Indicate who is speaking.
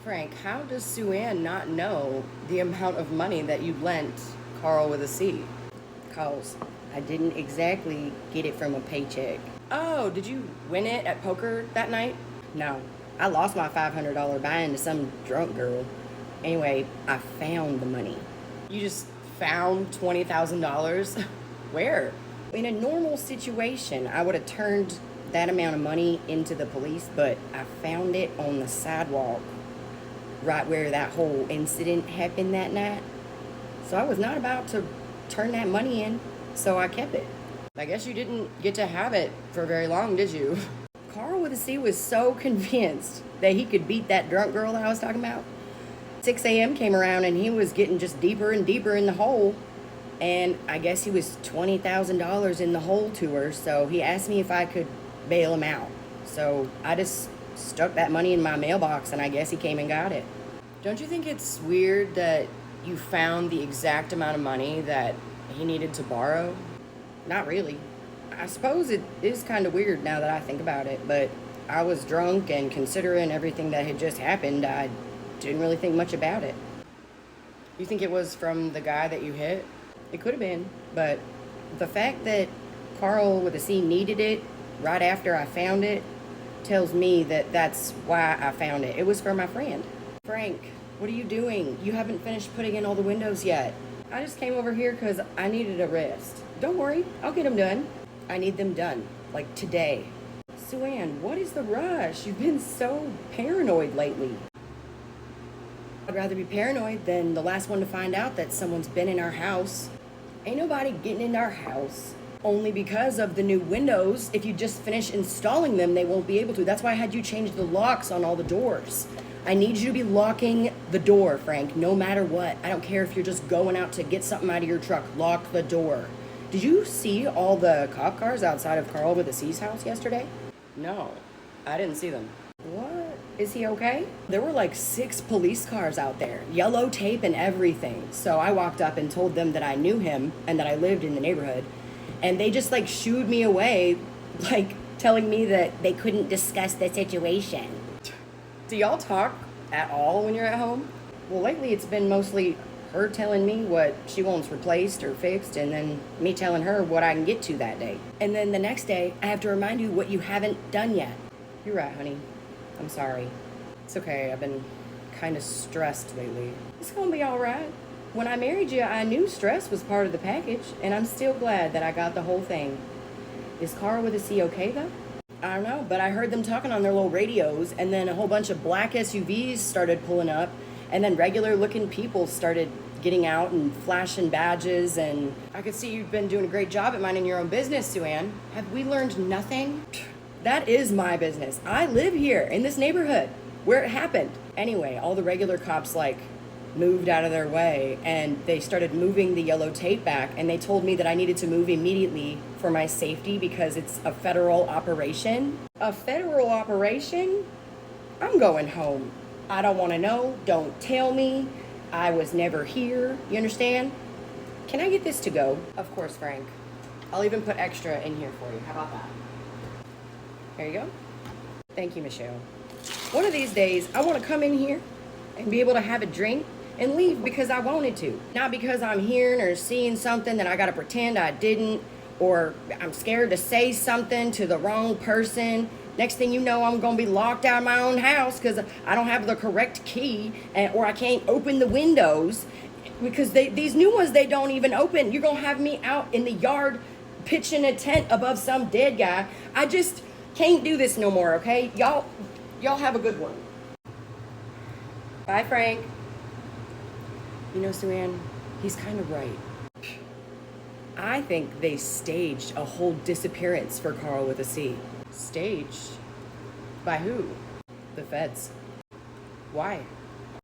Speaker 1: Frank, how does Sue Ann not know the amount of money that you lent Carl with a C? Cause I didn't exactly get it from a paycheck. Oh, did you win it at poker that night? No, I lost my $500 buy-in to some drunk girl. Anyway, I found the money. You just found $20,000? Where? In a normal situation, I would have turned that amount of money into the police, but I found it on the sidewalk right where that whole incident happened that night. So I was not about to turn that money in, so I kept it. I guess you didn't get to have it for very long, did you? Carl with a C was so convinced that he could beat that drunk girl that I was talking about. 6 a.m. came around and he was getting just deeper and deeper in the hole. And I guess he was $20,000 in the hole to her, so he asked me if I could bail him out. So I just stuck that money in my mailbox and I guess he came and got it. Don't you think it's weird that you found the exact amount of money that he needed to borrow? Not really. I suppose it is kind of weird now that I think about it, but I was drunk and considering everything that had just happened, I didn't really think much about it. You think it was from the guy that you hit? It could have been, but the fact that Carl with a C needed it right after I found it tells me that that's why I found it. It was for my friend. Frank, what are you doing? You haven't finished putting in all the windows yet. I just came over here because I needed a rest. Don't worry, I'll get them done. I need them done, like today. Sue Ann, what is the rush? You've been so paranoid lately. I'd rather be paranoid than the last one to find out that someone's been in our house. Ain't nobody getting in our house. Only because of the new windows. If you just finish installing them, they won't be able to. That's why I had you change the locks on all the doors. I need you to be locking the door, Frank, no matter what. I don't care if you're just going out to get something out of your truck. Lock the door. Did you see all the cop cars outside of Carl with a C's house yesterday? No, I didn't see them. What? Is he okay? There were like 6 police cars out there, yellow tape and everything. So I walked up and told them that I knew him and that I lived in the neighborhood. And they just like shooed me away, like telling me that they couldn't discuss the situation. Do y'all talk at all when you're at home? Well, lately it's been mostly her telling me what she wants replaced or fixed, and then me telling her what I can get to that day. And then the next day, I have to remind you what you haven't done yet. You're right, honey. I'm sorry. It's okay, I've been kind of stressed lately. It's gonna be all right. When I married you, I knew stress was part of the package, and I'm still glad that I got the whole thing. Is Carl with a C okay, though? I don't know, but I heard them talking on their little radios, and then a whole bunch of black SUVs started pulling up, and then regular-looking people started getting out and flashing badges, and I could see you've been doing a great job at minding your own business, Sue Ann. Have we learned nothing? That is my business. I live here, in this neighborhood, where it happened. Anyway, all the regular cops, moved out of their way, and they started moving the yellow tape back, and they told me that I needed to move immediately for my safety because it's a federal operation. A federal operation? I'm going home. I don't want to know. Don't tell me. I was never here. You understand? Can I get this to go? Of course, Frank. I'll even put extra in here for you. How about that? There you go. Thank you, Michelle. One of these days, I want to come in here and be able to have a drink and leave because I wanted to. Not because I'm hearing or seeing something that I gotta pretend I didn't, or I'm scared to say something to the wrong person. Next thing you know, I'm gonna be locked out of my own house because I don't have the correct key, or I can't open the windows because these new ones, they don't even open. You're gonna have me out in the yard pitching a tent above some dead guy. I just can't do this no more, okay? Y'all have a good one. Bye, Frank. You know, Sue Ann, he's kind of right. I think they staged a whole disappearance for Carl with a C. Staged? By who? The feds. Why?